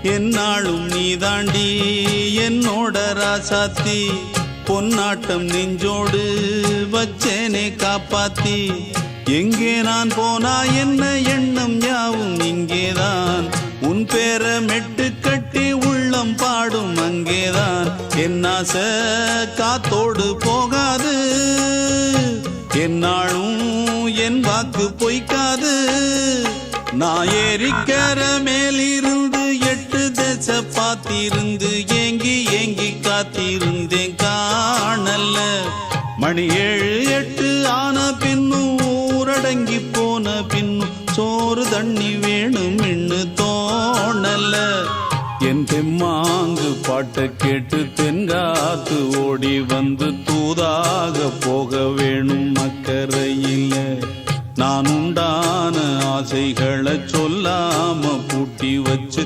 என்னாலும் நீதாண்டி என்னோட ராசாத்தி பொன்னாட்டம் நெஞ்சோடு வச்சேனே காப்பாத்தி எங்கே நான் போனா என்ன எண்ணம் யாவும் இங்கேதான் உன் பேர மெட்டு கட்டி உள்ளம் பாடும் அங்கேதான் என்னாச காத்தோடு போகாது என்னாலும் என் வாக்கு பொய்க்காது நான் ஏறிக்கர மேலிருந்து 8 தேச பார்த்திருந்து ஏங்கி ஏங்கி காத்திருந்தேன் காணல்ல மணி 7 8 ஆன பின்னும் ஊரடங்கி போன பின்னும் சோறு தண்ணி வேணும் இன்னு தோணல்ல என் தெம்மாங்கு பாட்டை கேட்டு தென்காத்து ஓடி வந்து தூதாக போக வேணும் அக்கறையில் நான் உண்டான ஆசைகளை சொல்லாம பூட்டி வச்சு